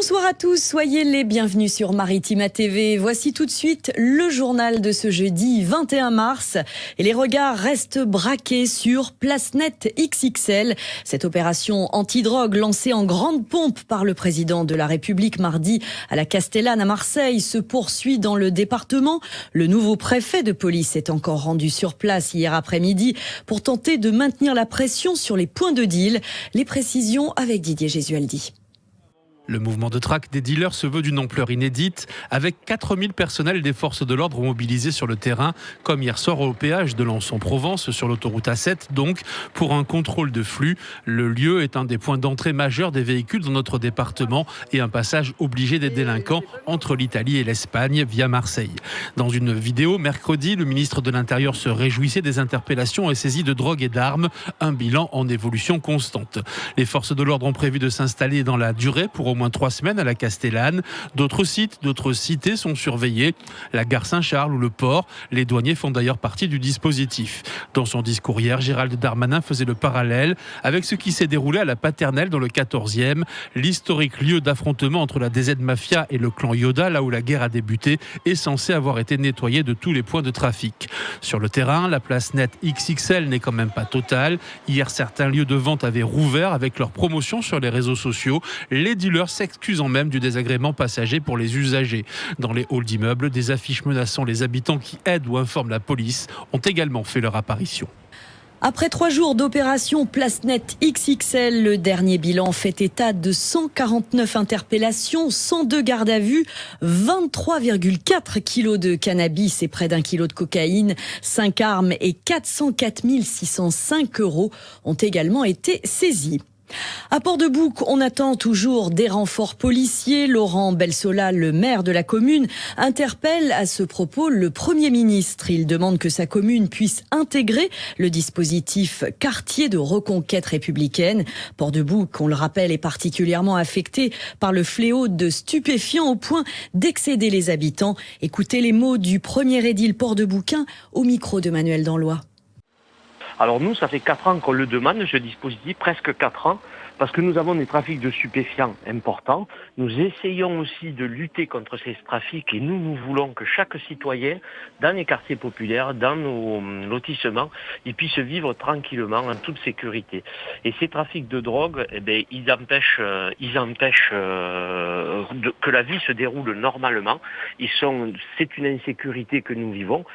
Bonsoir à tous, soyez les bienvenus sur Maritima TV. Voici tout de suite le journal de ce jeudi 21 mars. Et les regards restent braqués sur PlaceNet XXL. Cette opération antidrogue lancée en grande pompe par le président de la République mardi à la Castellane à Marseille se poursuit dans le département. Le nouveau préfet de police est encore rendu sur place hier après-midi pour tenter de maintenir la pression sur les points de deal. Les précisions avec Didier Gesualdi. Le mouvement de traque des dealers se veut d'une ampleur inédite, avec 4000 personnels des forces de l'ordre mobilisés sur le terrain, comme hier soir au péage de Lens-en-Provence, sur l'autoroute A7, donc, pour un contrôle de flux. Le lieu est un des points d'entrée majeurs des véhicules dans notre département et un passage obligé des délinquants entre l'Italie et l'Espagne via Marseille. Dans une vidéo, mercredi, le ministre de l'Intérieur se réjouissait des interpellations et saisies de drogue et d'armes, un bilan en évolution constante. Les forces de l'ordre ont prévu de s'installer dans la durée pour au moins 3 semaines à la Castellane. D'autres sites, d'autres cités sont surveillés. La gare Saint-Charles ou le port. Les douaniers font d'ailleurs partie du dispositif. Dans son discours hier, Gérald Darmanin faisait le parallèle avec ce qui s'est déroulé à la Paternelle dans le 14e. L'historique lieu d'affrontement entre la DZ Mafia et le clan Yoda, là où la guerre a débuté, est censé avoir été nettoyé de tous les points de trafic. Sur le terrain, la PlaceNet XXL n'est quand même pas totale. Hier, certains lieux de vente avaient rouvert avec leur promotion sur les réseaux sociaux. Les dealers s'excusant même du désagrément passager pour les usagers. Dans les halls d'immeubles, des affiches menaçant les habitants qui aident ou informent la police ont également fait leur apparition. Après 3 jours d'opération PlaceNet XXL, le dernier bilan fait état de 149 interpellations, 102 gardes à vue, 23,4 kilos de cannabis et près d'1 kilo de cocaïne, 5 armes et 404 605 € ont également été saisis. À Port-de-Bouc, on attend toujours des renforts policiers. Laurent Belsola, le maire de la commune, interpelle à ce propos le Premier ministre. Il demande que sa commune puisse intégrer le dispositif quartier de reconquête républicaine. Port-de-Bouc, on le rappelle, est particulièrement affecté par le fléau de stupéfiants au point d'excéder les habitants. Écoutez les mots du premier édile port-de-boucain au micro de Manuel Danlois. Alors nous, ça fait 4 ans qu'on le demande, ce dispositif, presque 4 ans, parce que nous avons des trafics de stupéfiants importants. Nous essayons aussi de lutter contre ces trafics et nous voulons que chaque citoyen, dans les quartiers populaires, dans nos lotissements, il puisse vivre tranquillement, en toute sécurité. Et ces trafics de drogue, ils empêchent que la vie se déroule normalement. C'est une insécurité que nous vivons.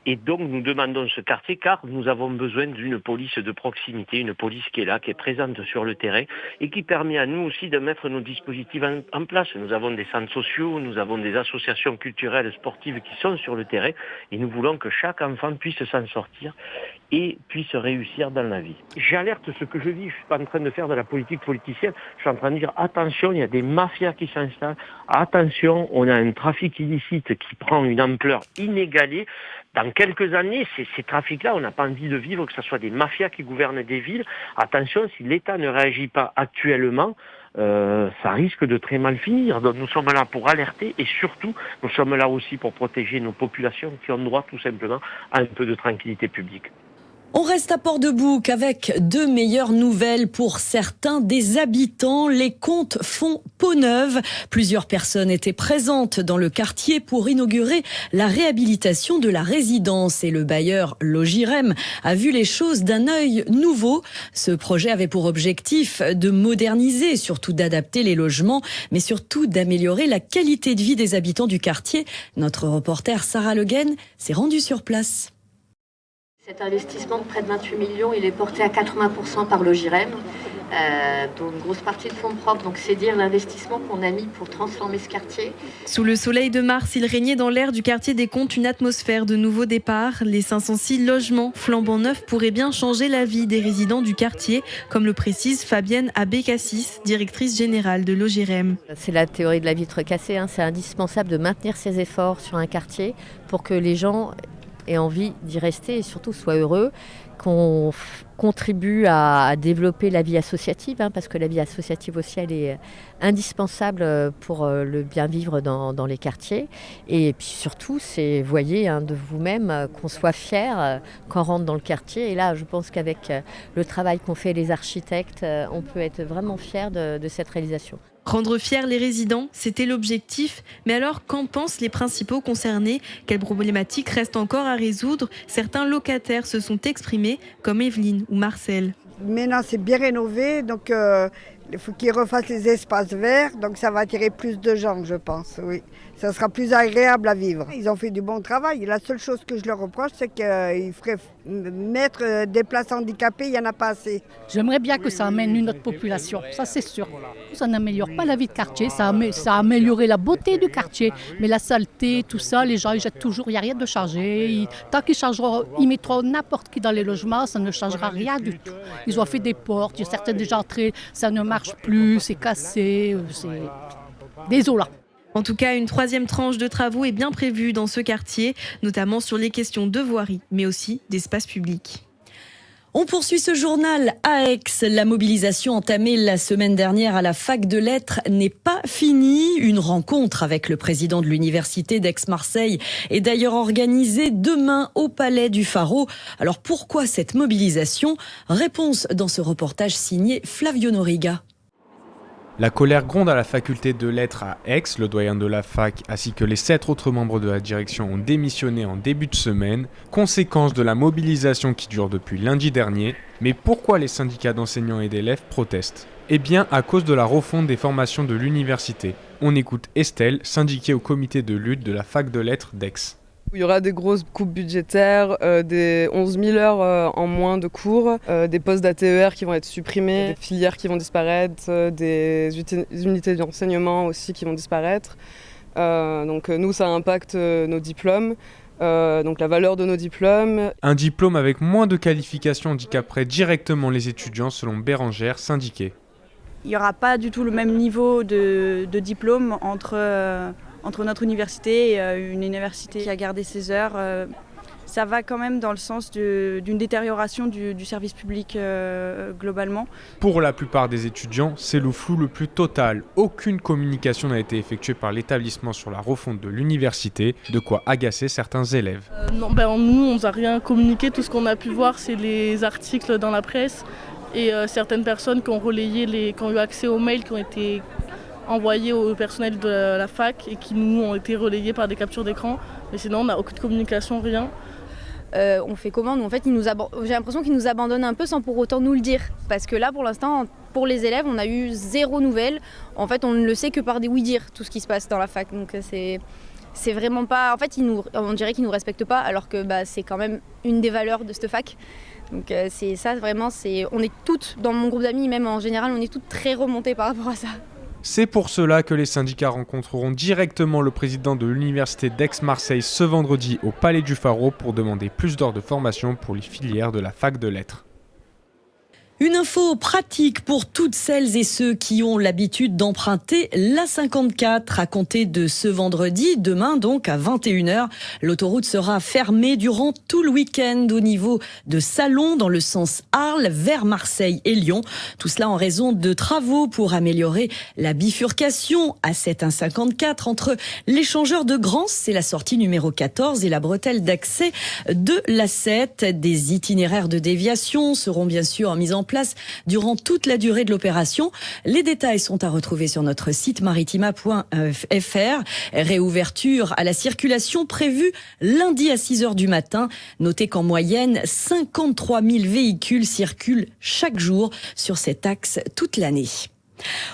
Et donc nous demandons ce quartier car nous avons besoin d'une police de proximité, une police qui est là, qui est présente sur le terrain et qui permet à nous aussi de mettre nos dispositifs en place. Nous avons des centres sociaux, nous avons des associations culturelles, sportives qui sont sur le terrain et nous voulons que chaque enfant puisse s'en sortir et puisse réussir dans la vie. J'alerte ce que je vis, je suis pas en train de faire de la politique politicienne, je suis en train de dire attention, il y a des mafias qui s'installent, attention, on a un trafic illicite qui prend une ampleur inégalée. Dans quelques années, ces trafics-là, on n'a pas envie de vivre que ce soit des mafias qui gouvernent des villes. Attention, si l'État ne réagit pas actuellement, ça risque de très mal finir. Donc nous sommes là pour alerter et surtout, nous sommes là aussi pour protéger nos populations qui ont droit tout simplement à un peu de tranquillité publique. On reste à Port-de-Bouc avec 2 meilleures nouvelles pour certains des habitants. Les comptes font peau neuve. Plusieurs personnes étaient présentes dans le quartier pour inaugurer la réhabilitation de la résidence et le bailleur Logirem a vu les choses d'un œil nouveau. Ce projet avait pour objectif de moderniser, surtout d'adapter les logements, mais surtout d'améliorer la qualité de vie des habitants du quartier. Notre reporter Sarah Le Guen s'est rendue sur place. Cet investissement de près de 28 millions, il est porté à 80% par Logirem, dont une grosse partie de fonds propres. Donc c'est dire l'investissement qu'on a mis pour transformer ce quartier. Sous le soleil de mars, il régnait dans l'air du quartier des Comptes une atmosphère de nouveau départ. Les 506 logements flambant neufs pourraient bien changer la vie des résidents du quartier, comme le précise Fabienne Abécassis, directrice générale de Logirem. C'est la théorie de la vitre cassée, C'est indispensable de maintenir ces efforts sur un quartier pour que les gens aient envie d'y rester et surtout soient heureux, qu'on contribue à développer la vie associative, parce que la vie associative aussi, elle est indispensable pour le bien vivre dans les quartiers. Et puis surtout, c'est, voyez, de vous-même, qu'on soit fier quand on rentre dans le quartier. Et là, je pense qu'avec le travail qu'ont fait les architectes, on peut être vraiment fier de cette réalisation. Rendre fiers les résidents, c'était l'objectif. Mais alors, qu'en pensent les principaux concernés? Quelles problématiques restent encore à résoudre? Certains locataires se sont exprimés, comme Evelyne ou Marcel. Maintenant, c'est bien rénové, donc il faut qu'ils refassent les espaces verts, donc ça va attirer plus de gens, je pense, oui. Ça sera plus agréable à vivre. Ils ont fait du bon travail. La seule chose que je leur reproche, c'est qu'ils feraient mettre des places handicapées, il n'y en a pas assez. J'aimerais bien que ça amène une autre population, ça c'est sûr. Ça n'améliore pas la vie de quartier, ça a amélioré la beauté du quartier. Mais la saleté, tout ça, les gens ils jettent toujours, il n'y a rien de chargé. Tant ils mettront n'importe qui dans les logements, ça ne changera rien du tout. Ils ont fait des portes, il y a certaines déjà entrées, ça ne marche plus, c'est cassé, c'est désolant. En tout cas, une 3e tranche de travaux est bien prévue dans ce quartier, notamment sur les questions de voirie, mais aussi d'espace public. On poursuit ce journal à Aix. La mobilisation entamée la semaine dernière à la fac de lettres n'est pas finie. Une rencontre avec le président de l'université d'Aix-Marseille est d'ailleurs organisée demain au Palais du Pharo. Alors pourquoi cette mobilisation? Réponse dans ce reportage signé Flavio Noriga. La colère gronde à la faculté de lettres à Aix. Le doyen de la fac ainsi que les 7 autres membres de la direction ont démissionné en début de semaine, conséquence de la mobilisation qui dure depuis lundi dernier. Mais pourquoi les syndicats d'enseignants et d'élèves protestent? Eh bien, à cause de la refonte des formations de l'université. On écoute Estelle, syndiquée au comité de lutte de la fac de lettres d'Aix. Il y aura des grosses coupes budgétaires, des 11 000 heures en moins de cours, des postes d'ATER qui vont être supprimés, des filières qui vont disparaître, des unités d'enseignement aussi qui vont disparaître. Donc nous, ça impacte nos diplômes. Donc la valeur de nos diplômes. Un diplôme avec moins de qualifications handicaperait directement les étudiants selon Bérangère, syndiquée. Il n'y aura pas du tout le même niveau de diplôme entre notre université et une université qui a gardé ses heures. Ça va quand même dans le sens d'une détérioration du service public globalement. Pour la plupart des étudiants, c'est le flou le plus total. Aucune communication n'a été effectuée par l'établissement sur la refonte de l'université, de quoi agacer certains élèves. Nous, on ne nous a rien communiqué. Tout ce qu'on a pu voir, c'est les articles dans la presse et certaines personnes qui ont relayé, qui ont eu accès aux mails qui ont été envoyés au personnel de la fac et qui nous ont été relayés par des captures d'écran. Mais sinon, on n'a aucune communication, rien. On fait comment? Nous, en fait, j'ai l'impression qu'ils nous abandonnent un peu sans pour autant nous le dire. Parce que là, pour l'instant, pour les élèves, on a eu 0 nouvelle. En fait, on ne le sait que par des oui-dire, tout ce qui se passe dans la fac. Donc c'est vraiment pas... En fait, on dirait qu'ils ne nous respectent pas, alors que c'est quand même une des valeurs de cette fac. Donc c'est ça, vraiment, on est toutes, dans mon groupe d'amis, même en général, on est toutes très remontées par rapport à ça. C'est pour cela que les syndicats rencontreront directement le président de l'université d'Aix-Marseille ce vendredi au Palais du Pharo pour demander plus d'heures de formation pour les filières de la fac de lettres. Une info pratique pour toutes celles et ceux qui ont l'habitude d'emprunter l'A54 à compter de ce vendredi, demain donc à 21h. L'autoroute sera fermée durant tout le week-end au niveau de Salon dans le sens Arles vers Marseille et Lyon. Tout cela en raison de travaux pour améliorer la bifurcation à cette A54 entre l'échangeur de Grans, c'est la sortie numéro 14, et la bretelle d'accès de l'A7. Des itinéraires de déviation seront bien sûr mis en place durant toute la durée de l'opération. Les détails sont à retrouver sur notre site maritima.fr. Réouverture à la circulation prévue lundi à 6h du matin. Notez qu'en moyenne, 53 000 véhicules circulent chaque jour sur cet axe toute l'année.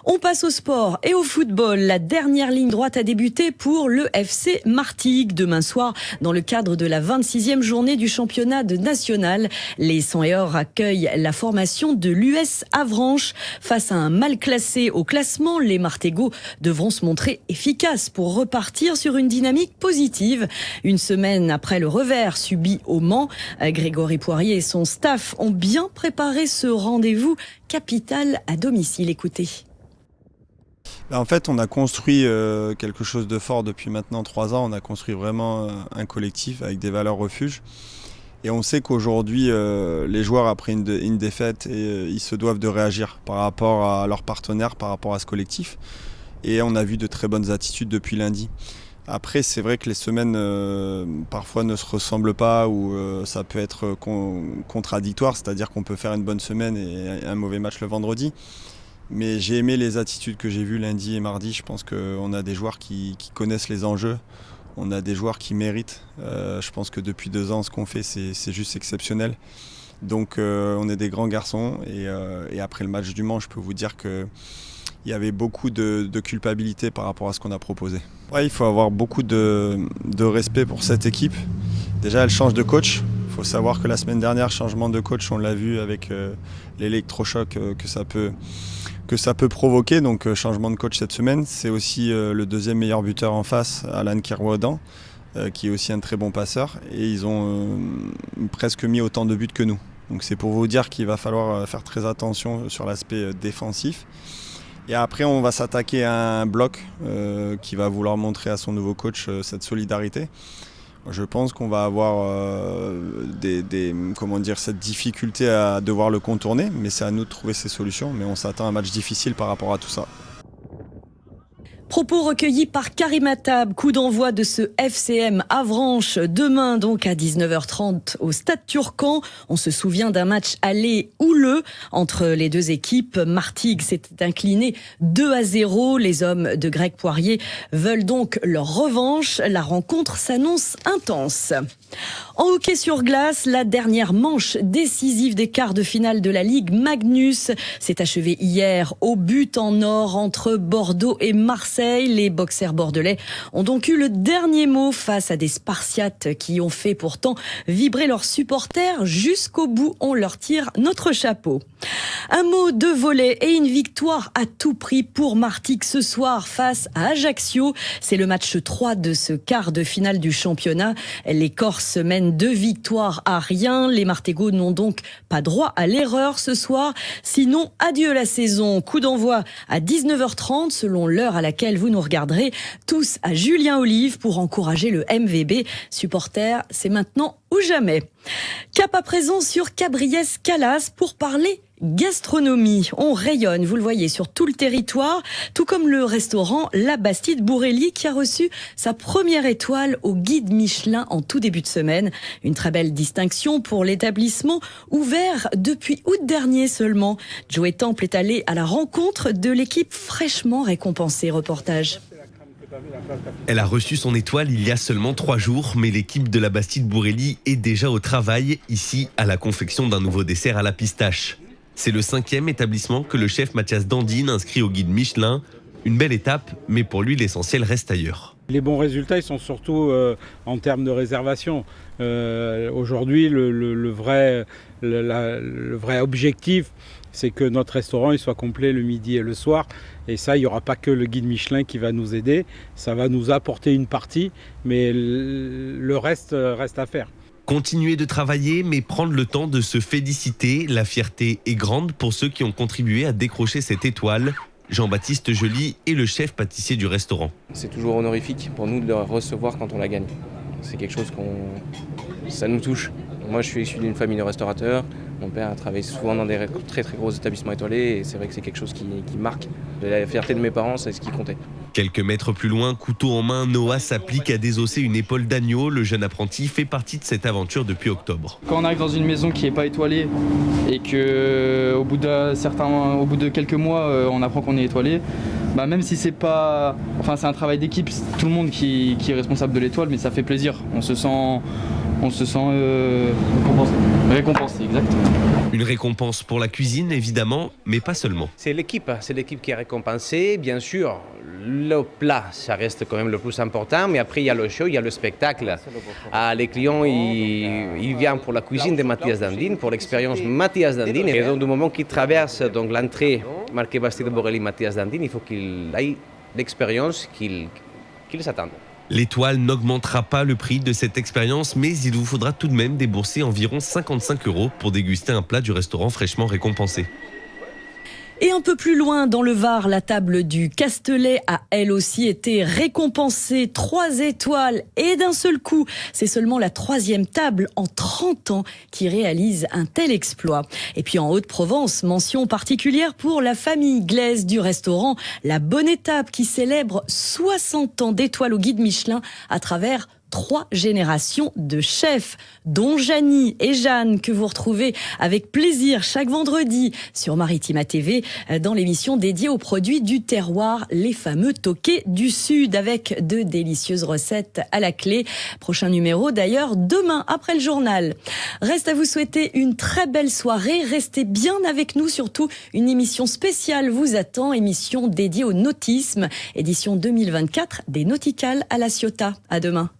On passe au sport et au football. La dernière ligne droite a débuté pour le FC Martigues demain soir dans le cadre de la 26e journée du championnat national. Les 100 et or accueillent la formation de l'US Avranches. Face à un mal classé au classement, les Martégots devront se montrer efficaces pour repartir sur une dynamique positive. Une semaine après le revers subi au Mans, Grégory Poirier et son staff ont bien préparé ce rendez-vous capital à domicile. Écoutez. En fait, on a construit quelque chose de fort depuis maintenant 3 ans. On a construit vraiment un collectif avec des valeurs refuges. Et on sait qu'aujourd'hui, les joueurs, après une défaite, ils se doivent de réagir par rapport à leurs partenaires, par rapport à ce collectif. Et on a vu de très bonnes attitudes depuis lundi. Après, c'est vrai que les semaines parfois ne se ressemblent pas ou ça peut être contradictoire. C'est-à-dire qu'on peut faire une bonne semaine et un mauvais match le vendredi. Mais j'ai aimé les attitudes que j'ai vues lundi et mardi. Je pense qu'on a des joueurs qui connaissent les enjeux. On a des joueurs qui méritent. Je pense que depuis 2 ans, ce qu'on fait, c'est juste exceptionnel. Donc on est des grands garçons. Et après le match du Mans, je peux vous dire qu'il y avait beaucoup de culpabilité par rapport à ce qu'on a proposé. Ouais, il faut avoir beaucoup de respect pour cette équipe. Déjà, elle change de coach. Il faut savoir que la semaine dernière, changement de coach, on l'a vu avec l'électrochoc que ça peut provoquer. Donc changement de coach cette semaine. C'est aussi le 2e meilleur buteur en face, Alan Kirwaudan, qui est aussi un très bon passeur. Et ils ont presque mis autant de buts que nous. Donc c'est pour vous dire qu'il va falloir faire très attention sur l'aspect défensif. Et après, on va s'attaquer à un bloc qui va vouloir montrer à son nouveau coach cette solidarité. Je pense qu'on va avoir cette difficulté à devoir le contourner, mais c'est à nous de trouver ces solutions. Mais on s'attend à un match difficile par rapport à tout ça. Propos recueillis par Karim Attab, coup d'envoi de ce FCM Avranches demain donc à 19h30 au Stade Turcan. On se souvient d'un match aller houleux entre les 2 équipes. Martigues s'est incliné 2-0. Les hommes de Greg Poirier veulent donc leur revanche. La rencontre s'annonce intense. En hockey sur glace, la dernière manche décisive des quarts de finale de la Ligue Magnus s'est achevée hier au but en or entre Bordeaux et Marseille. Les boxers bordelais ont donc eu le dernier mot face à des Spartiates qui ont fait pourtant vibrer leurs supporters jusqu'au bout. On leur tire notre chapeau. Un mot de volley et une victoire à tout prix pour Martigues ce soir face à Ajaccio. C'est le match 3 de ce quart de finale du championnat. Les Corses mènent 2-0. Les Martégots n'ont donc pas droit à l'erreur ce soir. Sinon, adieu la saison. Coup d'envoi à 19h30 selon l'heure à laquelle vous nous regarderez. Tous à Julien Olive pour encourager le MVB. Supporters, c'est maintenant ou jamais. Cap à présent sur Cabriès-Calas pour parler gastronomie. On rayonne, vous le voyez, sur tout le territoire, tout comme le restaurant La Bastide-Bourrelly qui a reçu sa première étoile au guide Michelin en tout début de semaine. Une très belle distinction pour l'établissement, ouvert depuis août dernier seulement. Joey Temple est allé à la rencontre de l'équipe fraîchement récompensée. Reportage. Elle a reçu son étoile il y a seulement 3 jours, mais l'équipe de La Bastide-Bourrelly est déjà au travail, ici, à la confection d'un nouveau dessert à la pistache. C'est le 5e établissement que le chef Mathias Dandine inscrit au guide Michelin. Une belle étape, mais pour lui, l'essentiel reste ailleurs. Les bons résultats, ils sont surtout en termes de réservation. Aujourd'hui, le vrai objectif, c'est que notre restaurant il soit complet le midi et le soir. Et ça, il n'y aura pas que le guide Michelin qui va nous aider. Ça va nous apporter une partie, mais le reste reste à faire. Continuer de travailler, mais prendre le temps de se féliciter. La fierté est grande pour ceux qui ont contribué à décrocher cette étoile. Jean-Baptiste Joly est le chef pâtissier du restaurant. C'est toujours honorifique pour nous de le recevoir quand on la gagne. C'est quelque chose ça nous touche. Moi, je suis issu d'une famille de restaurateurs. Mon père a travaillé souvent dans des très très gros établissements étoilés et c'est vrai que c'est quelque chose qui marque. La fierté de mes parents, c'est ce qui comptait. Quelques mètres plus loin, couteau en main, Noah s'applique à désosser une épaule d'agneau. Le jeune apprenti fait partie de cette aventure depuis octobre. Quand on arrive dans une maison qui n'est pas étoilée et qu'au bout de quelques mois, on apprend qu'on est étoilé, même si c'est pas, c'est un travail d'équipe, c'est tout le monde qui est responsable de l'étoile, mais ça fait plaisir. On se sent récompensé, exactement. Une récompense pour la cuisine, évidemment, mais pas seulement. C'est l'équipe qui est récompensée. Bien sûr, le plat, ça reste quand même le plus important, mais après, il y a le show, il y a le spectacle. Les clients, ils viennent pour la cuisine de Mathias Dandine, pour l'expérience Mathias Dandine. Et donc, du moment qu'ils traversent l'entrée marquée Bastide-Bourrelly Mathias Dandine, il faut qu'ils aient l'expérience qu'ils attendent. L'étoile n'augmentera pas le prix de cette expérience, mais il vous faudra tout de même débourser environ 55 € pour déguster un plat du restaurant fraîchement récompensé. Et un peu plus loin, dans le Var, la table du Castelet a elle aussi été récompensée. 3 étoiles et d'un seul coup. C'est seulement la 3e table en 30 ans qui réalise un tel exploit. Et puis en Haute-Provence, mention particulière pour la famille Glaise du restaurant La Bonne Étape qui célèbre 60 ans d'étoiles au guide Michelin à travers 3 générations de chefs, dont Janie et Jeanne, que vous retrouvez avec plaisir chaque vendredi sur Maritima TV dans l'émission dédiée aux produits du terroir, les fameux toqués du Sud, avec de délicieuses recettes à la clé. Prochain numéro d'ailleurs demain après le journal. Reste à vous souhaiter une très belle soirée. Restez bien avec nous, surtout une émission spéciale vous attend, émission dédiée au nautisme, édition 2024 des Nauticales à La Ciotat. À demain.